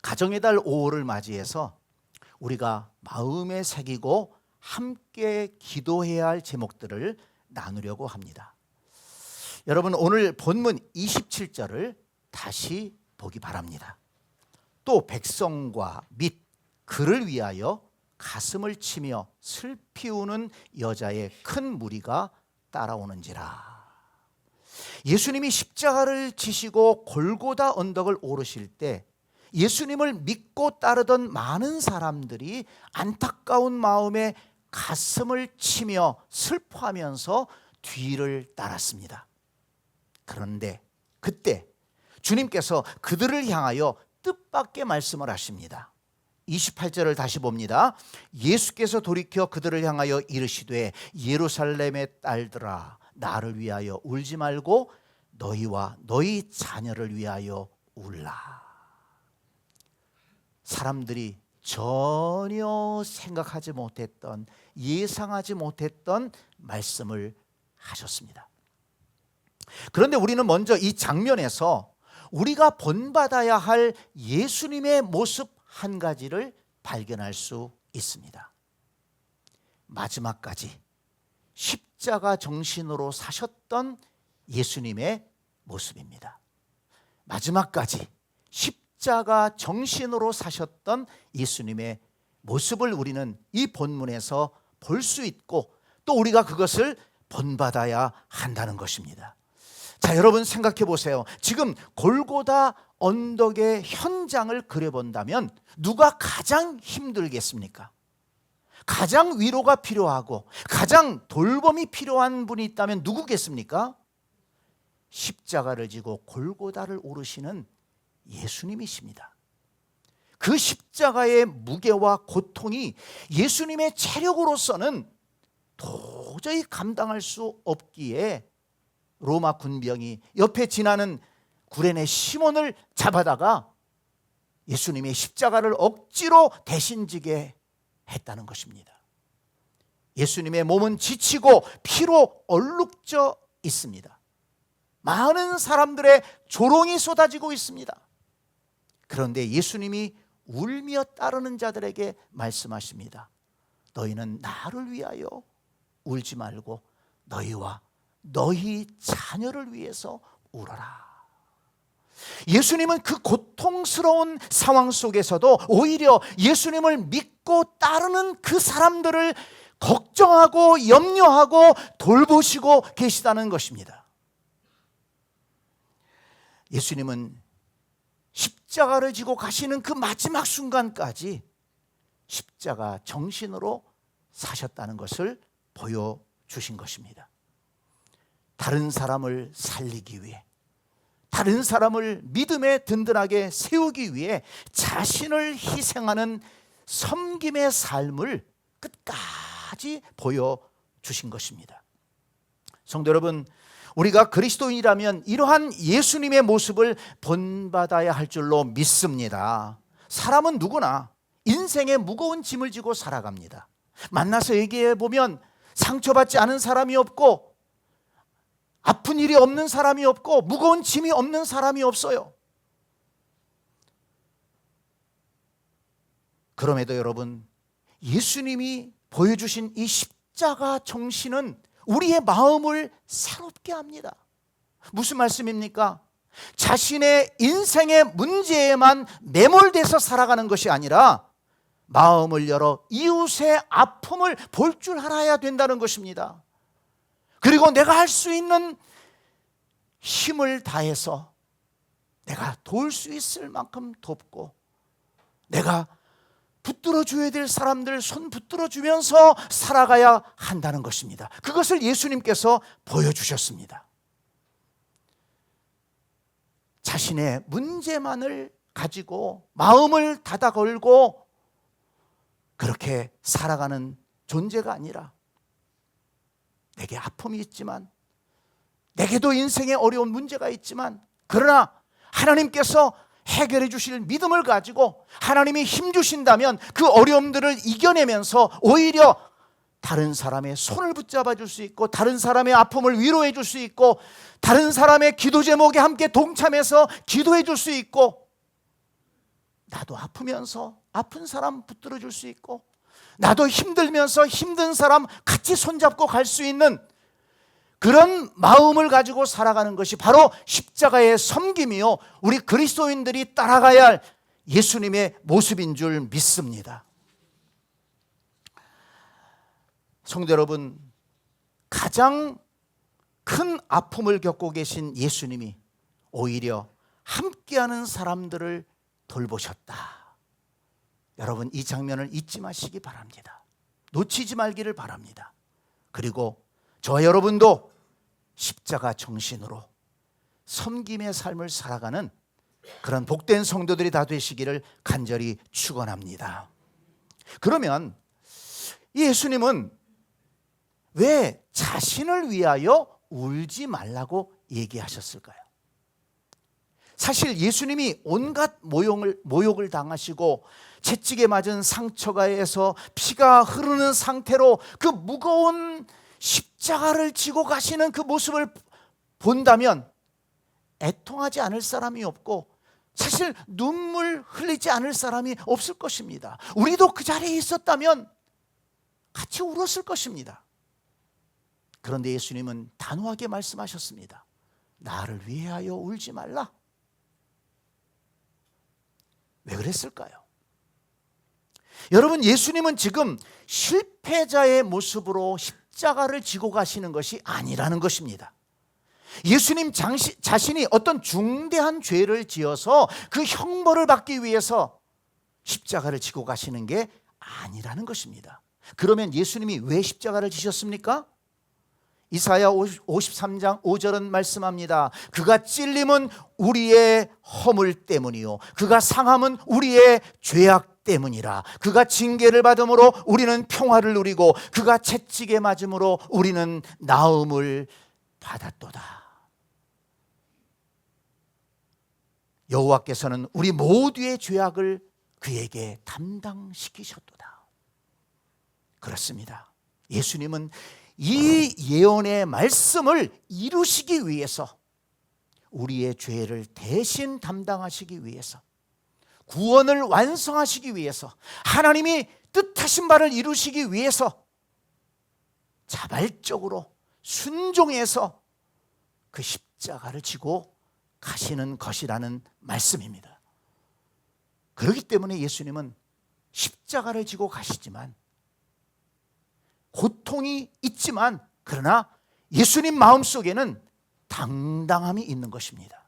가정의 달 5월을 맞이해서 우리가 마음에 새기고 함께 기도해야 할 제목들을 나누려고 합니다. 여러분, 오늘 본문 27절을 다시 보기 바랍니다. 또 백성과 및 그를 위하여 가슴을 치며 슬피 우는 여자의 큰 무리가 따라오는지라. 예수님이 십자가를 지시고 골고다 언덕을 오르실 때 예수님을 믿고 따르던 많은 사람들이 안타까운 마음에 가슴을 치며 슬퍼하면서 뒤를 따랐습니다. 그런데 그때 주님께서 그들을 향하여 뜻밖의 말씀을 하십니다. 28절을 다시 봅니다. 예수께서 돌이켜 그들을 향하여 이르시되 예루살렘의 딸들아, 나를 위하여 울지 말고 너희와 너희 자녀를 위하여 울라. 사람들이 전혀 생각하지 못했던, 예상하지 못했던 말씀을 하셨습니다. 그런데 우리는 먼저 이 장면에서 우리가 본받아야 할 예수님의 모습 한 가지를 발견할 수 있습니다. 마지막까지 십자가 정신으로 사셨던 예수님의 모습입니다. 마지막까지 십자가 정신으로 사셨던 예수님의 모습을 우리는 이 본문에서 볼 수 있고 또 우리가 그것을 본받아야 한다는 것입니다. 자, 여러분 생각해 보세요. 지금 골고다 언덕의 현장을 그려본다면 누가 가장 힘들겠습니까? 가장 위로가 필요하고 가장 돌봄이 필요한 분이 있다면 누구겠습니까? 십자가를 지고 골고다를 오르시는 예수님이십니다. 그 십자가의 무게와 고통이 예수님의 체력으로서는 도저히 감당할 수 없기에 로마 군병이 옆에 지나는 구레네 시몬을 잡아다가 예수님의 십자가를 억지로 대신 지게 했다는 것입니다. 예수님의 몸은 지치고 피로 얼룩져 있습니다. 많은 사람들의 조롱이 쏟아지고 있습니다. 그런데 예수님이 울며 따르는 자들에게 말씀하십니다. 너희는 나를 위하여 울지 말고 너희와 너희 자녀를 위해서 울어라. 예수님은 그 고통스러운 상황 속에서도 오히려 예수님을 믿고 따르는 그 사람들을 걱정하고 염려하고 돌보시고 계시다는 것입니다. 예수님은 십자가를 지고 가시는 그 마지막 순간까지 십자가 정신으로 사셨다는 것을 보여주신 것입니다. 다른 사람을 살리기 위해, 다른 사람을 믿음에 든든하게 세우기 위해 자신을 희생하는 섬김의 삶을 끝까지 보여주신 것입니다. 성도 여러분, 우리가 그리스도인이라면 이러한 예수님의 모습을 본받아야 할 줄로 믿습니다. 사람은 누구나 인생의 무거운 짐을 지고 살아갑니다. 만나서 얘기해 보면 상처받지 않은 사람이 없고 아픈 일이 없는 사람이 없고 무거운 짐이 없는 사람이 없어요. 그럼에도 여러분, 예수님이 보여주신 이 십자가 정신은 우리의 마음을 새롭게 합니다. 무슨 말씀입니까? 자신의 인생의 문제에만 매몰돼서 살아가는 것이 아니라 마음을 열어 이웃의 아픔을 볼 줄 알아야 된다는 것입니다. 그리고 내가 할 수 있는 힘을 다해서 내가 도울 수 있을 만큼 돕고 내가 붙들어 줘야 될 사람들 손 붙들어 주면서 살아가야 한다는 것입니다. 그것을 예수님께서 보여주셨습니다. 자신의 문제만을 가지고 마음을 닫아 걸고 그렇게 살아가는 존재가 아니라 내게 아픔이 있지만 내게도 인생에 어려운 문제가 있지만 그러나 하나님께서 해결해 주실 믿음을 가지고 하나님이 힘 주신다면 그 어려움들을 이겨내면서 오히려 다른 사람의 손을 붙잡아 줄 수 있고 다른 사람의 아픔을 위로해 줄 수 있고 다른 사람의 기도 제목에 함께 동참해서 기도해 줄 수 있고 나도 아프면서 아픈 사람 붙들어 줄 수 있고, 나도 힘들면서 힘든 사람 같이 손잡고 갈 수 있는 그런 마음을 가지고 살아가는 것이 바로 십자가의 섬김이요, 우리 그리스도인들이 따라가야 할 예수님의 모습인 줄 믿습니다. 성도 여러분, 가장 큰 아픔을 겪고 계신 예수님이 오히려 함께하는 사람들을 돌보셨다. 여러분, 이 장면을 잊지 마시기 바랍니다. 놓치지 말기를 바랍니다. 그리고 저와 여러분도 십자가 정신으로 섬김의 삶을 살아가는 그런 복된 성도들이 다 되시기를 간절히 축원합니다. 그러면 예수님은 왜 자신을 위하여 울지 말라고 얘기하셨을까요? 사실 예수님이 온갖 모욕을 당하시고 채찍에 맞은 상처가에서 피가 흐르는 상태로 그 무거운 십자가를 지고 가시는 그 모습을 본다면 애통하지 않을 사람이 없고, 사실 눈물 흘리지 않을 사람이 없을 것입니다. 우리도 그 자리에 있었다면 같이 울었을 것입니다. 그런데 예수님은 단호하게 말씀하셨습니다. 나를 위하여 울지 말라. 왜 그랬을까요? 여러분, 예수님은 지금 실패자의 모습으로 십자가를 지고 가시는 것이 아니라는 것입니다. 예수님 자신이 어떤 중대한 죄를 지어서 그 형벌을 받기 위해서 십자가를 지고 가시는 게 아니라는 것입니다. 그러면 예수님이 왜 십자가를 지셨습니까? 이사야 53장 5절은 말씀합니다. 그가 찔림은 우리의 허물 때문이요, 그가 상함은 우리의 죄악 때문이라. 그가 징계를 받음으로 우리는 평화를 누리고 그가 채찍에 맞음으로 우리는 나음을 받았도다. 여호와께서는 우리 모두의 죄악을 그에게 담당시키셨도다. 그렇습니다. 예수님은 이 예언의 말씀을 이루시기 위해서, 우리의 죄를 대신 담당하시기 위해서, 구원을 완성하시기 위해서, 하나님이 뜻하신 바를 이루시기 위해서 자발적으로 순종해서 그 십자가를 지고 가시는 것이라는 말씀입니다. 그렇기 때문에 예수님은 십자가를 지고 가시지만, 고통이 있지만, 그러나 예수님 마음속에는 당당함이 있는 것입니다.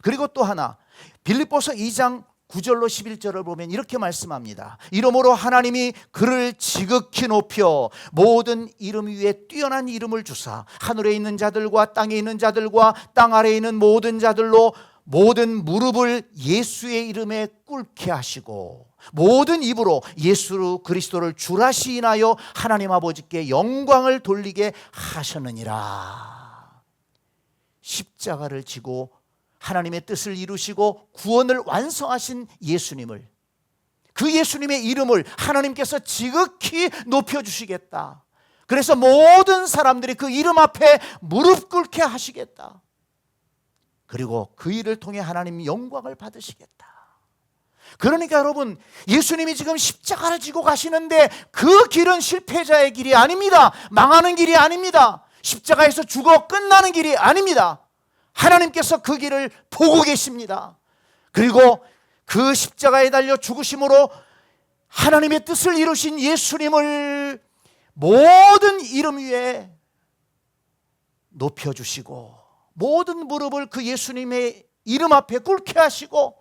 그리고 또 하나, 빌립보서 2장 9절로 11절을 보면 이렇게 말씀합니다. 이러므로 하나님이 그를 지극히 높여 모든 이름 위에 뛰어난 이름을 주사 하늘에 있는 자들과 땅에 있는 자들과 땅 아래에 있는 모든 자들로 모든 무릎을 예수의 이름에 꿇게 하시고 모든 입으로 예수 그리스도를 주라 시인하여 하나님 아버지께 영광을 돌리게 하셨느니라. 십자가를 지고 하나님의 뜻을 이루시고 구원을 완성하신 예수님을, 그 예수님의 이름을 하나님께서 지극히 높여주시겠다. 그래서 모든 사람들이 그 이름 앞에 무릎 꿇게 하시겠다. 그리고 그 일을 통해 하나님 영광을 받으시겠다. 그러니까 여러분, 예수님이 지금 십자가를 지고 가시는데 그 길은 실패자의 길이 아닙니다. 망하는 길이 아닙니다. 십자가에서 죽어 끝나는 길이 아닙니다. 하나님께서 그 길을 보고 계십니다. 그리고 그 십자가에 달려 죽으심으로 하나님의 뜻을 이루신 예수님을 모든 이름 위에 높여주시고 모든 무릎을 그 예수님의 이름 앞에 꿇게 하시고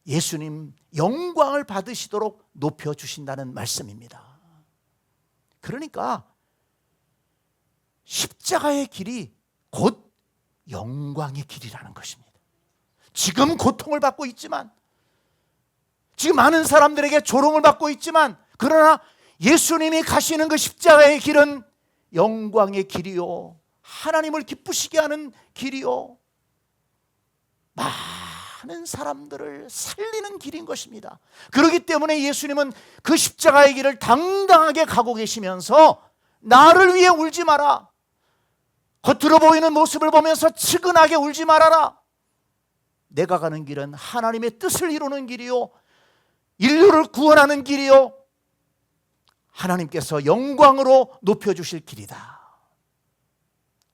예수님 영광을 받으시도록 높여주신다는 말씀입니다. 그러니까 십자가의 길이 곧 영광의 길이라는 것입니다. 지금 고통을 받고 있지만, 지금 많은 사람들에게 조롱을 받고 있지만, 그러나 예수님이 가시는 그 십자가의 길은 영광의 길이요, 하나님을 기쁘시게 하는 길이요, 많은 사람들을 살리는 길인 것입니다. 그렇기 때문에 예수님은 그 십자가의 길을 당당하게 가고 계시면서 나를 위해 울지 마라, 겉으로 보이는 모습을 보면서 측은하게 울지 말아라, 내가 가는 길은 하나님의 뜻을 이루는 길이요 인류를 구원하는 길이요, 하나님께서 영광으로 높여주실 길이다.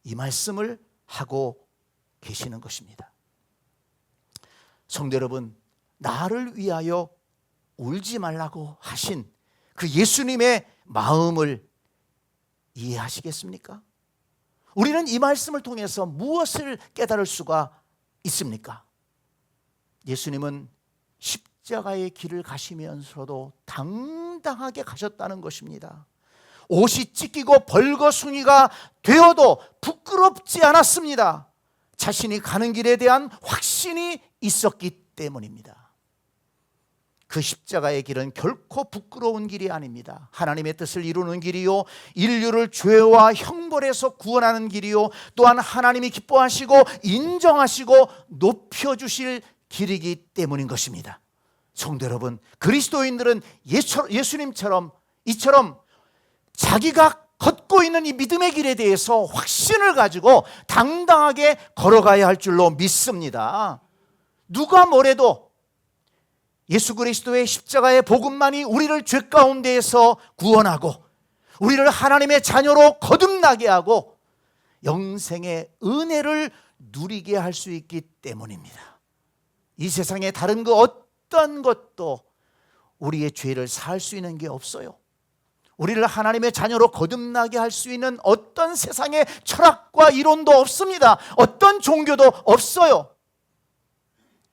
이 말씀을 하고 계시는 것입니다. 성도 여러분, 나를 위하여 울지 말라고 하신 그 예수님의 마음을 이해하시겠습니까? 우리는 이 말씀을 통해서 무엇을 깨달을 수가 있습니까? 예수님은 십자가의 길을 가시면서도 당당하게 가셨다는 것입니다. 옷이 찢기고 벌거숭이가 되어도 부끄럽지 않았습니다. 자신이 가는 길에 대한 확신이 있었기 때문입니다. 그 십자가의 길은 결코 부끄러운 길이 아닙니다. 하나님의 뜻을 이루는 길이요, 인류를 죄와 형벌에서 구원하는 길이요, 또한 하나님이 기뻐하시고 인정하시고 높여주실 길이기 때문인 것입니다. 성도 여러분, 그리스도인들은 예수님처럼 이처럼 자기가 걷고 있는 이 믿음의 길에 대해서 확신을 가지고 당당하게 걸어가야 할 줄로 믿습니다. 누가 뭐래도 예수 그리스도의 십자가의 복음만이 우리를 죄 가운데에서 구원하고 우리를 하나님의 자녀로 거듭나게 하고 영생의 은혜를 누리게 할 수 있기 때문입니다. 이 세상에 다른 그 어떤 것도 우리의 죄를 살 수 있는 게 없어요. 우리를 하나님의 자녀로 거듭나게 할 수 있는 어떤 세상의 철학과 이론도 없습니다. 어떤 종교도 없어요.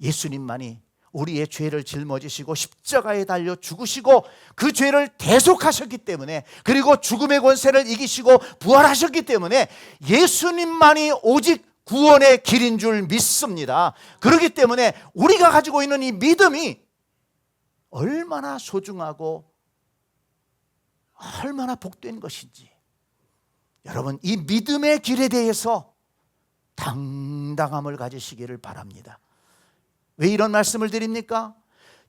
예수님만이 우리의 죄를 짊어지시고 십자가에 달려 죽으시고 그 죄를 대속하셨기 때문에, 그리고 죽음의 권세를 이기시고 부활하셨기 때문에 예수님만이 오직 구원의 길인 줄 믿습니다. 그렇기 때문에 우리가 가지고 있는 이 믿음이 얼마나 소중하고 얼마나 복된 것인지, 여러분 이 믿음의 길에 대해서 당당함을 가지시기를 바랍니다. 왜 이런 말씀을 드립니까?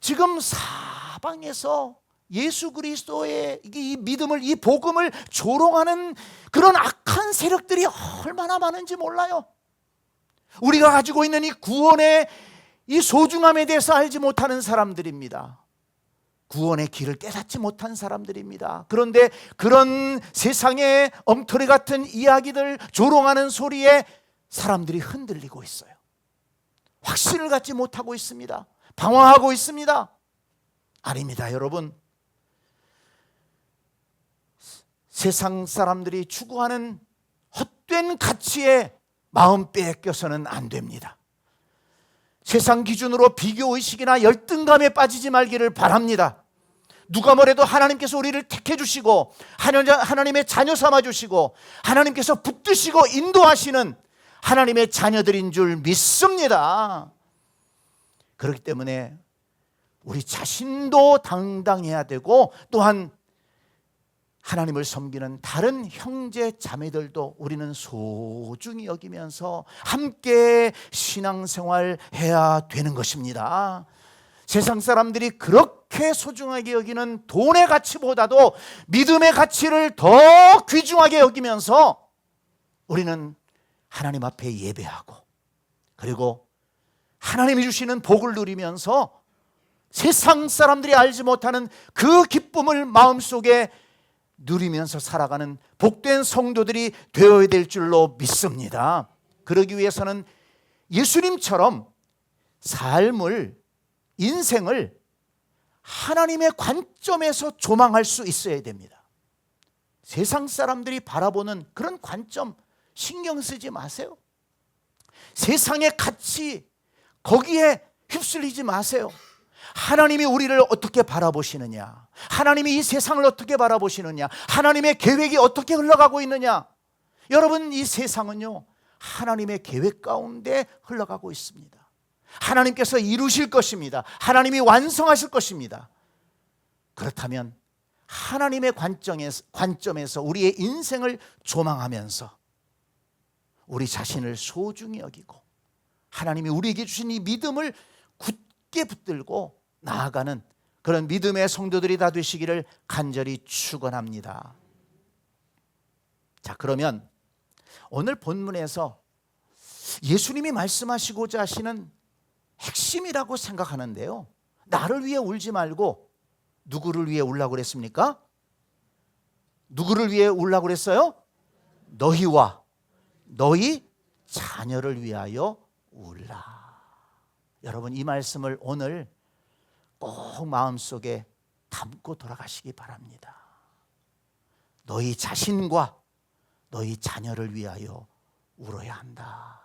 지금 사방에서 예수 그리스도의 이 믿음을, 이 복음을 조롱하는 그런 악한 세력들이 얼마나 많은지 몰라요. 우리가 가지고 있는 이 구원의 이 소중함에 대해서 알지 못하는 사람들입니다. 구원의 길을 깨닫지 못한 사람들입니다. 그런데 그런 세상의 엉터리 같은 이야기들, 조롱하는 소리에 사람들이 흔들리고 있어요. 확신을 갖지 못하고 있습니다. 방황하고 있습니다. 아닙니다, 여러분. 세상 사람들이 추구하는 헛된 가치에 마음 뺏겨서는 안 됩니다. 세상 기준으로 비교의식이나 열등감에 빠지지 말기를 바랍니다. 누가 뭐래도 하나님께서 우리를 택해 주시고 하나님의 자녀 삼아 주시고 하나님께서 붙드시고 인도하시는 하나님의 자녀들인 줄 믿습니다. 그렇기 때문에 우리 자신도 당당해야 되고, 또한 하나님을 섬기는 다른 형제 자매들도 우리는 소중히 여기면서 함께 신앙생활 해야 되는 것입니다. 세상 사람들이 그렇게 소중하게 여기는 돈의 가치보다도 믿음의 가치를 더 귀중하게 여기면서 우리는 하나님 앞에 예배하고, 그리고 하나님이 주시는 복을 누리면서 세상 사람들이 알지 못하는 그 기쁨을 마음속에 누리면서 살아가는 복된 성도들이 되어야 될 줄로 믿습니다. 그러기 위해서는 예수님처럼 삶을, 인생을 하나님의 관점에서 조망할 수 있어야 됩니다. 세상 사람들이 바라보는 그런 관점 신경 쓰지 마세요. 세상의 가치, 거기에 휩쓸리지 마세요. 하나님이 우리를 어떻게 바라보시느냐, 하나님이 이 세상을 어떻게 바라보시느냐, 하나님의 계획이 어떻게 흘러가고 있느냐. 여러분, 이 세상은요 하나님의 계획 가운데 흘러가고 있습니다. 하나님께서 이루실 것입니다. 하나님이 완성하실 것입니다. 그렇다면 하나님의 관점에서 우리의 인생을 조망하면서 우리 자신을 소중히 여기고 하나님이 우리에게 주신 이 믿음을 굳게 붙들고 나아가는 그런 믿음의 성도들이 다 되시기를 간절히 축원합니다. 자, 그러면 오늘 본문에서 예수님이 말씀하시고자 하시는 핵심이라고 생각하는데요, 나를 위해 울지 말고 누구를 위해 울라고 그랬습니까? 누구를 위해 울라고 그랬어요? 너희와 너희 자녀를 위하여 울라. 여러분, 이 말씀을 오늘 꼭 마음속에 담고 돌아가시기 바랍니다. 너희 자신과 너희 자녀를 위하여 울어야 한다.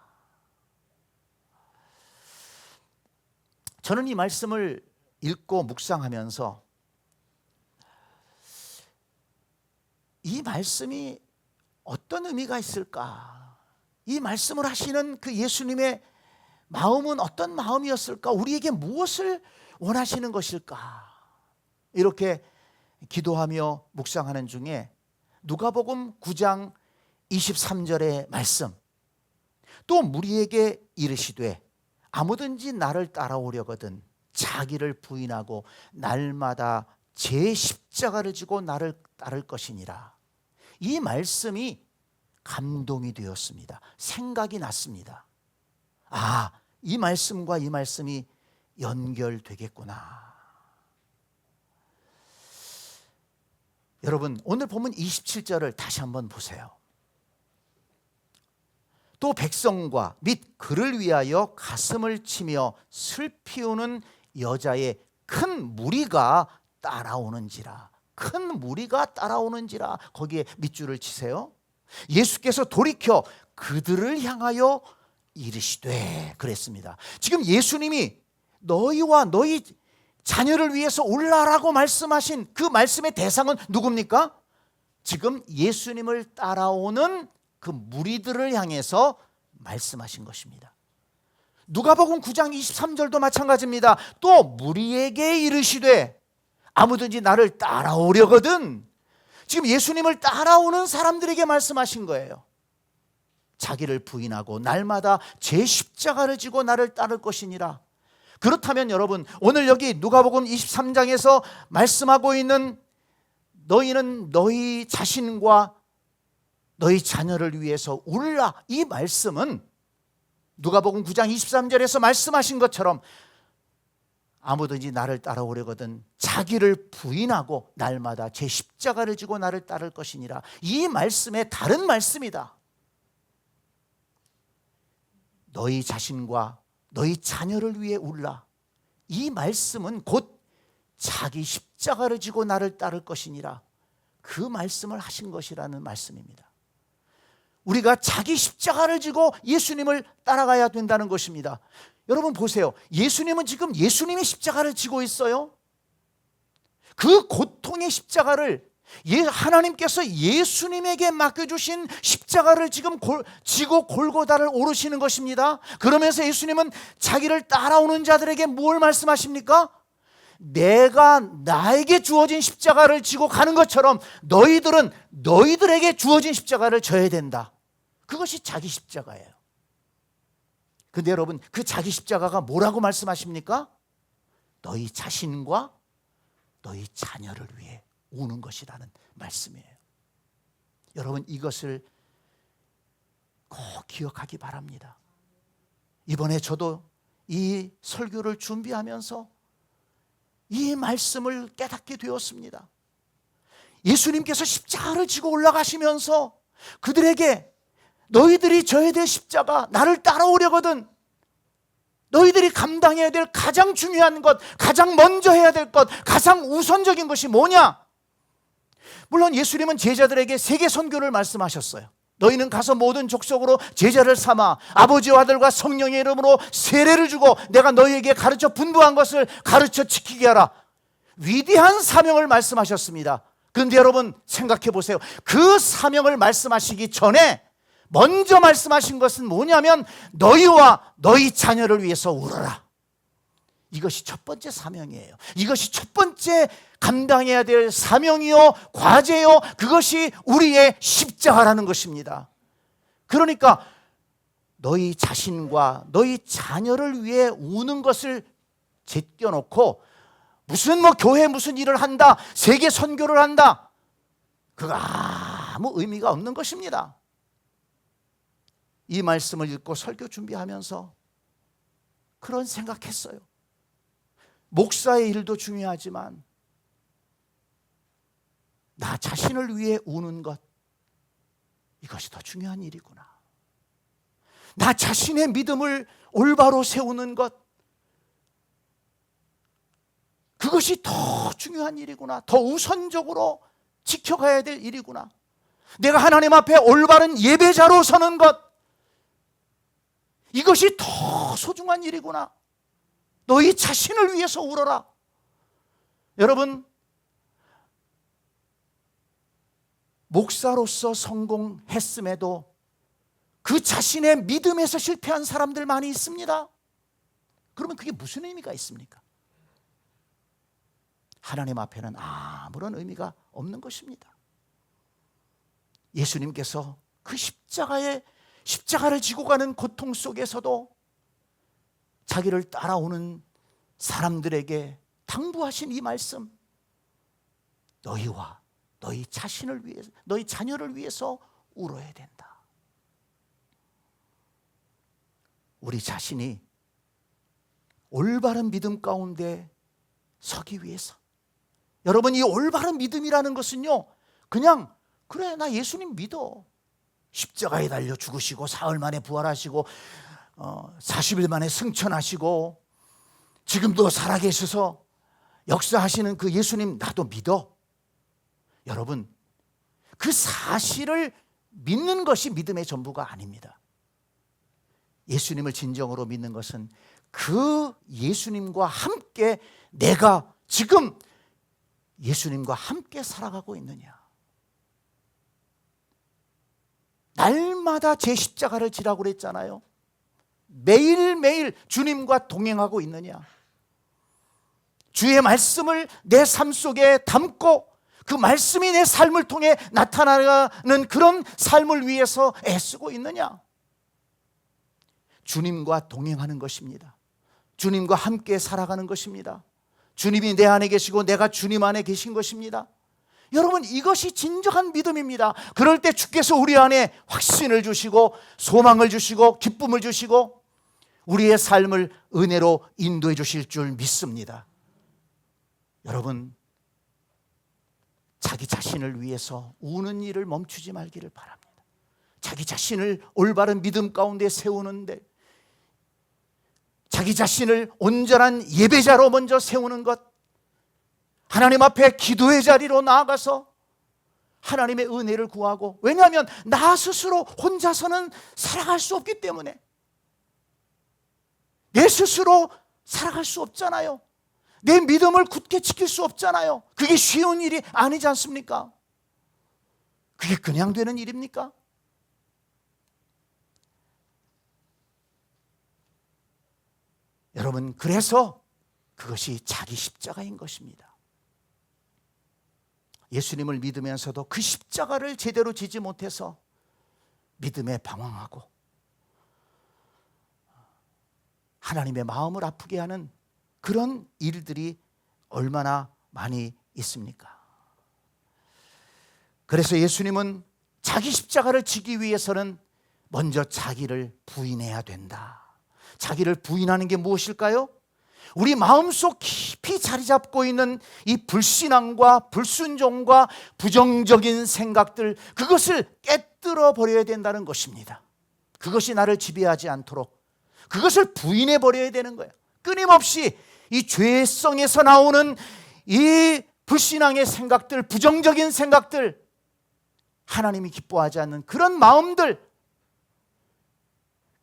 저는 이 말씀을 읽고 묵상하면서 이 말씀이 어떤 의미가 있을까? 이 말씀을 하시는 그 예수님의 마음은 어떤 마음이었을까? 우리에게 무엇을 원하시는 것일까? 이렇게 기도하며 묵상하는 중에 누가복음 9장 23절의 말씀, 또 무리에게 이르시되 아무든지 나를 따라오려거든 자기를 부인하고 날마다 제 십자가를 지고 나를 따를 것이니라. 이 말씀이 감동이 되었습니다. 생각이 났습니다. 아, 이 말씀과 이 말씀이 연결되겠구나. 여러분, 오늘 보면 27절을 다시 한번 보세요. 또 백성과 및 그를 위하여 가슴을 치며 슬피 우는 여자의 큰 무리가 따라오는지라. 큰 무리가 따라오는지라. 거기에 밑줄을 치세요. 예수께서 돌이켜 그들을 향하여 이르시되 그랬습니다. 지금 예수님이 너희와 너희 자녀를 위해서 올라라고 말씀하신 그 말씀의 대상은 누굽니까? 지금 예수님을 따라오는 그 무리들을 향해서 말씀하신 것입니다. 누가복음 9장 23절도 마찬가지입니다. 또 무리에게 이르시되 아무든지 나를 따라오려거든. 지금 예수님을 따라오는 사람들에게 말씀하신 거예요. 자기를 부인하고 날마다 제 십자가를 지고 나를 따를 것이니라. 그렇다면 여러분, 오늘 여기 누가복음 23장에서 말씀하고 있는 너희는 너희 자신과 너희 자녀를 위해서 울라, 이 말씀은 누가복음 9장 23절에서 말씀하신 것처럼 아무든지 나를 따라오려거든 자기를 부인하고 날마다 제 십자가를 지고 나를 따를 것이니라. 이 말씀의 다른 말씀이다. 너희 자신과 너희 자녀를 위해 울라. 이 말씀은 곧 자기 십자가를 지고 나를 따를 것이니라. 그 말씀을 하신 것이라는 말씀입니다. 우리가 자기 십자가를 지고 예수님을 따라가야 된다는 것입니다. 여러분 보세요. 예수님은 지금 예수님이 십자가를 지고 있어요. 그 고통의 십자가를 하나님께서 예수님에게 맡겨주신 십자가를 지금 지고 골고다를 오르시는 것입니다. 그러면서 예수님은 자기를 따라오는 자들에게 뭘 말씀하십니까? 내가 나에게 주어진 십자가를 지고 가는 것처럼 너희들은 너희들에게 주어진 십자가를 져야 된다. 그것이 자기 십자가예요. 근데 여러분, 그 자기 십자가가 뭐라고 말씀하십니까? 너희 자신과 너희 자녀를 위해 우는 것이라는 말씀이에요. 여러분, 이것을 꼭 기억하기 바랍니다. 이번에 저도 이 설교를 준비하면서 이 말씀을 깨닫게 되었습니다. 예수님께서 십자가를 지고 올라가시면서 그들에게 너희들이 져야 될 십자가, 나를 따라오려거든 너희들이 감당해야 될 가장 중요한 것, 가장 먼저 해야 될 것, 가장 우선적인 것이 뭐냐? 물론 예수님은 제자들에게 세계 선교를 말씀하셨어요. 너희는 가서 모든 족속으로 제자를 삼아 아버지와 아들과 성령의 이름으로 세례를 주고 내가 너희에게 가르쳐 분부한 것을 가르쳐 지키게 하라. 위대한 사명을 말씀하셨습니다. 그런데 여러분 생각해 보세요. 그 사명을 말씀하시기 전에 먼저 말씀하신 것은 뭐냐면 너희와 너희 자녀를 위해서 울어라. 이것이 첫 번째 사명이에요. 이것이 첫 번째 감당해야 될 사명이요, 과제요, 그것이 우리의 십자가라는 것입니다. 그러니까 너희 자신과 너희 자녀를 위해 우는 것을 제껴놓고 무슨 교회 무슨 일을 한다, 세계 선교를 한다, 그거 아무 의미가 없는 것입니다. 이 말씀을 읽고 설교 준비하면서 그런 생각했어요. 목사의 일도 중요하지만 나 자신을 위해 우는 것, 이것이 더 중요한 일이구나. 나 자신의 믿음을 올바로 세우는 것, 그것이 더 중요한 일이구나. 더 우선적으로 지켜가야 될 일이구나. 내가 하나님 앞에 올바른 예배자로 서는 것, 이것이 더 소중한 일이구나. 너희 자신을 위해서 울어라. 여러분, 목사로서 성공했음에도 그 자신의 믿음에서 실패한 사람들 많이 있습니다. 그러면 그게 무슨 의미가 있습니까? 하나님 앞에는 아무런 의미가 없는 것입니다. 예수님께서 그 십자가를 지고 가는 고통 속에서도 자기를 따라오는 사람들에게 당부하신 이 말씀, 너희와 너희 자신을 위해서, 너희 자녀를 위해서 울어야 된다. 우리 자신이 올바른 믿음 가운데 서기 위해서, 여러분, 이 올바른 믿음이라는 것은요, 그냥 그래 나 예수님 믿어, 십자가에 달려 죽으시고 사흘 만에 부활하시고 40일 만에 승천하시고 지금도 살아계셔서 역사하시는 그 예수님 나도 믿어. 여러분, 그 사실을 믿는 것이 믿음의 전부가 아닙니다. 예수님을 진정으로 믿는 것은 그 예수님과 함께 내가 지금 예수님과 함께 살아가고 있느냐, 날마다 제 십자가를 지라고 그랬잖아요. 매일매일 주님과 동행하고 있느냐, 주의 말씀을 내 삶 속에 담고 그 말씀이 내 삶을 통해 나타나는 그런 삶을 위해서 애쓰고 있느냐. 주님과 동행하는 것입니다. 주님과 함께 살아가는 것입니다. 주님이 내 안에 계시고 내가 주님 안에 계신 것입니다. 여러분, 이것이 진정한 믿음입니다. 그럴 때 주께서 우리 안에 확신을 주시고 소망을 주시고 기쁨을 주시고 우리의 삶을 은혜로 인도해 주실 줄 믿습니다. 여러분, 자기 자신을 위해서 우는 일을 멈추지 말기를 바랍니다. 자기 자신을 올바른 믿음 가운데 세우는데, 자기 자신을 온전한 예배자로 먼저 세우는 것, 하나님 앞에 기도의 자리로 나아가서 하나님의 은혜를 구하고, 왜냐하면 나 스스로 혼자서는 살아갈 수 없기 때문에, 내 스스로 살아갈 수 없잖아요. 내 믿음을 굳게 지킬 수 없잖아요. 그게 쉬운 일이 아니지 않습니까? 그게 그냥 되는 일입니까? 여러분, 그래서 그것이 자기 십자가인 것입니다. 예수님을 믿으면서도 그 십자가를 제대로 지지 못해서 믿음에 방황하고 하나님의 마음을 아프게 하는 그런 일들이 얼마나 많이 있습니까? 그래서 예수님은 자기 십자가를 지기 위해서는 먼저 자기를 부인해야 된다. 자기를 부인하는 게 무엇일까요? 우리 마음속 깊이 자리 잡고 있는 이 불신앙과 불순종과 부정적인 생각들, 그것을 깨뜨려 버려야 된다는 것입니다. 그것이 나를 지배하지 않도록 그것을 부인해 버려야 되는 거예요. 끊임없이 이 죄성에서 나오는 이 불신앙의 생각들, 부정적인 생각들, 하나님이 기뻐하지 않는 그런 마음들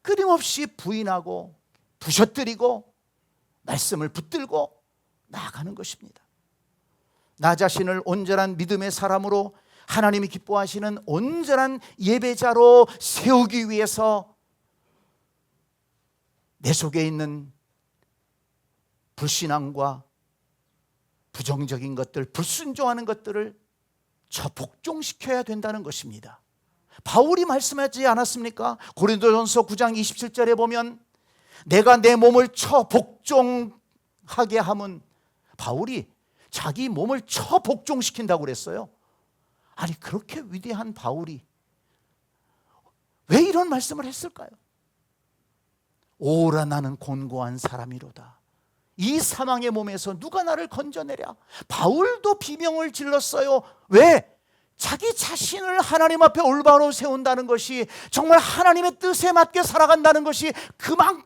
끊임없이 부인하고 부셔뜨리고 말씀을 붙들고 나아가는 것입니다. 나 자신을 온전한 믿음의 사람으로, 하나님이 기뻐하시는 온전한 예배자로 세우기 위해서 내 속에 있는 불신앙과 부정적인 것들, 불순종하는 것들을 복종시켜야 된다는 것입니다. 바울이 말씀하지 않았습니까? 고린도전서 9장 27절에 보면 내가 내 몸을 복종하게 함은, 바울이 자기 몸을 복종시킨다고 그랬어요. 아니, 그렇게 위대한 바울이 왜 이런 말씀을 했을까요? 오라 나는 곤고한 사람이로다. 이 사망의 몸에서 누가 나를 건져내랴. 바울도 비명을 질렀어요. 왜? 자기 자신을 하나님 앞에 올바로 세운다는 것이, 정말 하나님의 뜻에 맞게 살아간다는 것이 그만큼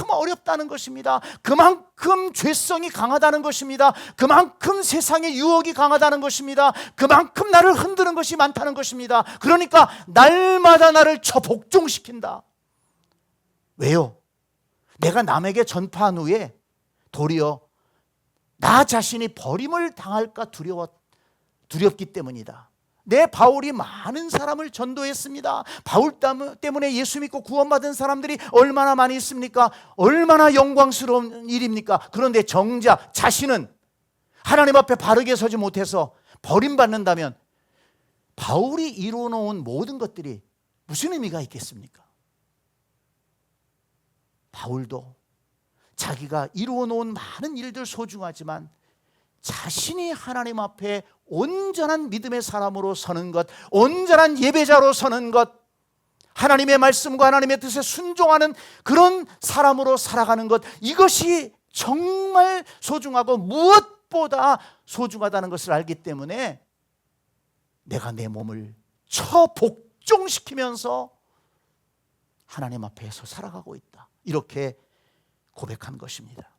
어렵다는 것입니다. 그만큼 죄성이 강하다는 것입니다. 그만큼 세상의 유혹이 강하다는 것입니다. 그만큼 나를 흔드는 것이 많다는 것입니다. 그러니까 날마다 나를 복종시킨다. 왜요? 내가 남에게 전파한 후에 도리어 나 자신이 버림을 당할까 두렵기 때문이다. 내 바울이 많은 사람을 전도했습니다. 바울 때문에 예수 믿고 구원받은 사람들이 얼마나 많이 있습니까? 얼마나 영광스러운 일입니까? 그런데 정작 자신은 하나님 앞에 바르게 서지 못해서 버림받는다면 바울이 이루어놓은 모든 것들이 무슨 의미가 있겠습니까? 바울도 자기가 이루어놓은 많은 일들 소중하지만 자신이 하나님 앞에 온전한 믿음의 사람으로 서는 것, 온전한 예배자로 서는 것, 하나님의 말씀과 하나님의 뜻에 순종하는 그런 사람으로 살아가는 것, 이것이 정말 소중하고 무엇보다 소중하다는 것을 알기 때문에 내가 내 몸을 복종시키면서 하나님 앞에서 살아가고 있다, 이렇게 고백한 것입니다.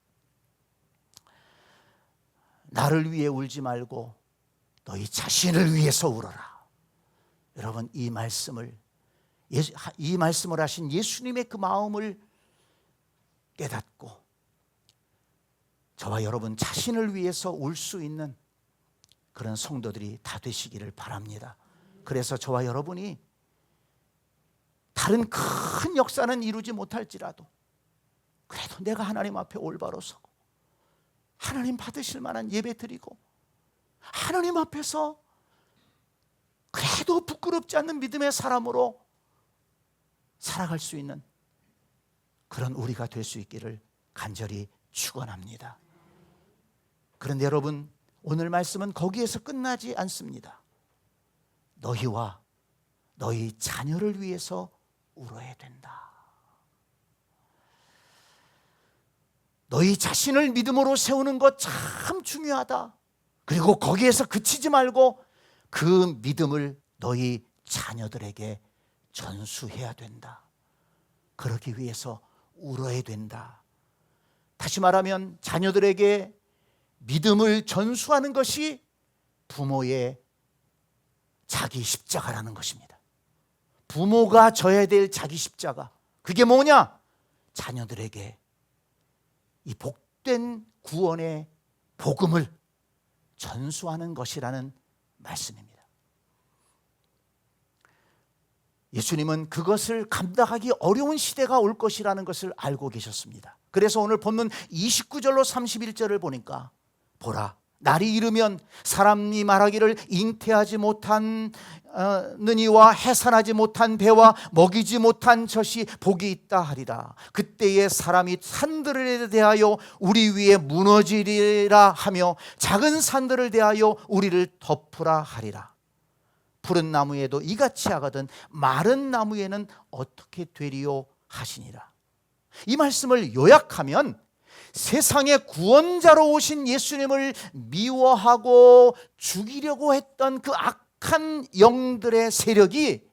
나를 위해 울지 말고 너희 자신을 위해서 울어라. 여러분, 이 말씀을 하신 예수님의 그 마음을 깨닫고 저와 여러분 자신을 위해서 울 수 있는 그런 성도들이 다 되시기를 바랍니다. 그래서 저와 여러분이 다른 큰 역사는 이루지 못할지라도 그래도 내가 하나님 앞에 올바로 서고 하나님 받으실 만한 예배 드리고 하나님 앞에서 그래도 부끄럽지 않는 믿음의 사람으로 살아갈 수 있는 그런 우리가 될 수 있기를 간절히 축원합니다. 그런데 여러분, 오늘 말씀은 거기에서 끝나지 않습니다. 너희와 너희 자녀를 위해서 울어야 된다. 너희 자신을 믿음으로 세우는 것 참 중요하다. 그리고 거기에서 그치지 말고 그 믿음을 너희 자녀들에게 전수해야 된다. 그러기 위해서 울어야 된다. 다시 말하면 자녀들에게 믿음을 전수하는 것이 부모의 자기 십자가라는 것입니다. 부모가 져야 될 자기 십자가, 그게 뭐냐? 자녀들에게 이 복된 구원의 복음을 전수하는 것이라는 말씀입니다. 예수님은 그것을 감당하기 어려운 시대가 올 것이라는 것을 알고 계셨습니다. 그래서 오늘 본문 29절로 31절을 보니까 보라, 날이 이르면 사람이 말하기를 잉태하지 못한 느니와 해산하지 못한 배와 먹이지 못한 젖이 복이 있다 하리라. 그때에 사람이 산들에 대하여 우리 위에 무너지리라 하며 작은 산들을 대하여 우리를 덮으라 하리라. 푸른 나무에도 이같이 하거든 마른 나무에는 어떻게 되리요 하시니라. 이 말씀을 요약하면 세상의 구원자로 오신 예수님을 미워하고 죽이려고 했던 그 악한 영들의 세력이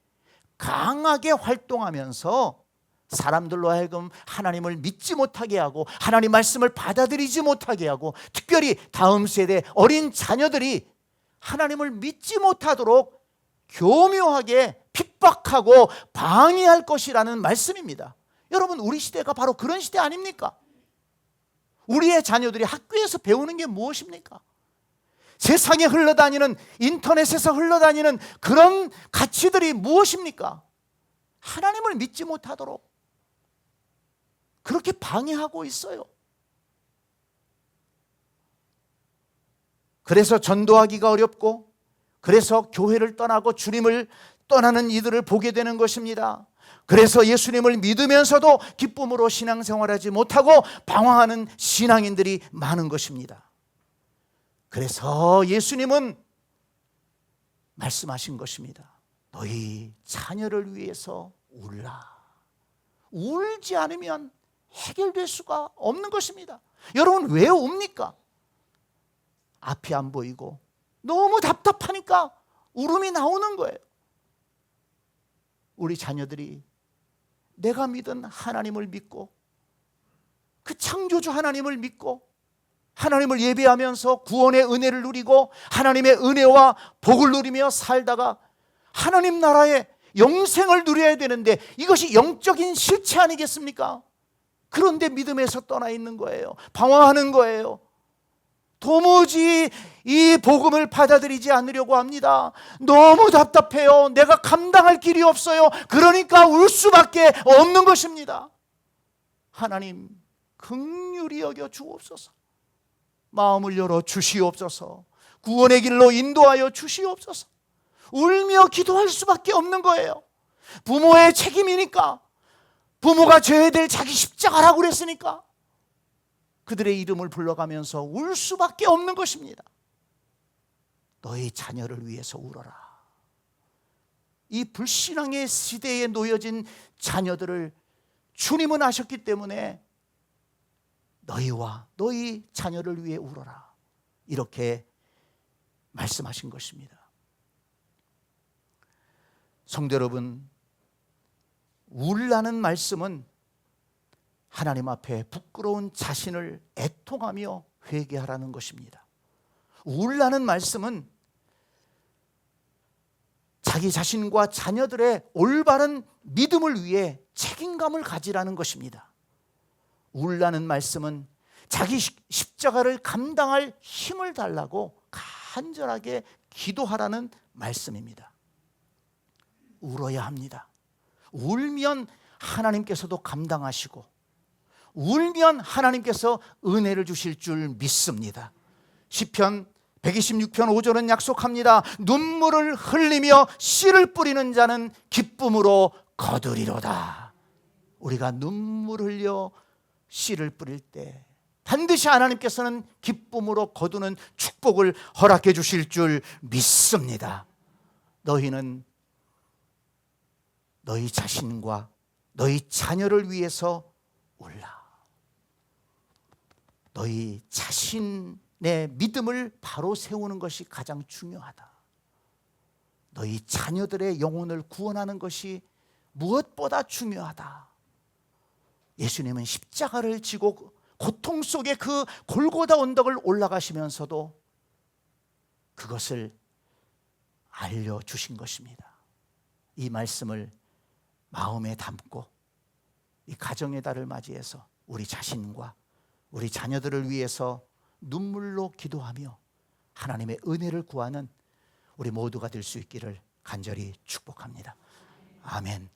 강하게 활동하면서 사람들로 하여금 하나님을 믿지 못하게 하고 하나님 말씀을 받아들이지 못하게 하고, 특별히 다음 세대 어린 자녀들이 하나님을 믿지 못하도록 교묘하게 핍박하고 방해할 것이라는 말씀입니다. 여러분, 우리 시대가 바로 그런 시대 아닙니까? 우리의 자녀들이 학교에서 배우는 게 무엇입니까? 세상에 흘러다니는, 인터넷에서 흘러다니는 그런 가치들이 무엇입니까? 하나님을 믿지 못하도록 그렇게 방해하고 있어요. 그래서 전도하기가 어렵고, 그래서 교회를 떠나고 주님을 떠나는 이들을 보게 되는 것입니다. 그래서 예수님을 믿으면서도 기쁨으로 신앙생활하지 못하고 방황하는 신앙인들이 많은 것입니다. 그래서 예수님은 말씀하신 것입니다. 너희 자녀를 위해서 울라. 울지 않으면 해결될 수가 없는 것입니다. 여러분, 왜 웁니까? 앞이 안 보이고 너무 답답하니까 울음이 나오는 거예요. 우리 자녀들이 내가 믿은 하나님을 믿고, 그 창조주 하나님을 믿고 하나님을 예배하면서 구원의 은혜를 누리고 하나님의 은혜와 복을 누리며 살다가 하나님 나라의 영생을 누려야 되는데, 이것이 영적인 실체 아니겠습니까? 그런데 믿음에서 떠나 있는 거예요. 방황하는 거예요. 도무지 이 복음을 받아들이지 않으려고 합니다. 너무 답답해요. 내가 감당할 길이 없어요. 그러니까 울 수밖에 없는 것입니다. 하나님, 긍휼히 여겨 주옵소서. 마음을 열어 주시옵소서. 구원의 길로 인도하여 주시옵소서. 울며 기도할 수밖에 없는 거예요. 부모의 책임이니까, 부모가 져야 될 자기 십자가라고 그랬으니까 그들의 이름을 불러가면서 울 수밖에 없는 것입니다. 너희 자녀를 위해서 울어라. 이 불신앙의 시대에 놓여진 자녀들을 주님은 아셨기 때문에 너희와 너희 자녀를 위해 울어라, 이렇게 말씀하신 것입니다. 성도 여러분, 울라는 말씀은 하나님 앞에 부끄러운 자신을 애통하며 회개하라는 것입니다. 울라는 말씀은 자기 자신과 자녀들의 올바른 믿음을 위해 책임감을 가지라는 것입니다. 울라는 말씀은 자기 십자가를 감당할 힘을 달라고 간절하게 기도하라는 말씀입니다. 울어야 합니다. 울면 하나님께서도 감당하시고, 울면 하나님께서 은혜를 주실 줄 믿습니다. 시편 126편 5절은 약속합니다. 눈물을 흘리며 씨를 뿌리는 자는 기쁨으로 거두리로다. 우리가 눈물 흘려 씨를 뿌릴 때 반드시 하나님께서는 기쁨으로 거두는 축복을 허락해 주실 줄 믿습니다. 너희는 너희 자신과 너희 자녀를 위해서 울라. 너희 자신의 믿음을 바로 세우는 것이 가장 중요하다. 너희 자녀들의 영혼을 구원하는 것이 무엇보다 중요하다. 예수님은 십자가를 지고 고통 속에 그 골고다 언덕을 올라가시면서도 그것을 알려주신 것입니다. 이 말씀을 마음에 담고 이 가정의 달을 맞이해서 우리 자신과 우리 자녀들을 위해서 눈물로 기도하며 하나님의 은혜를 구하는 우리 모두가 될 수 있기를 간절히 축복합니다. 아멘.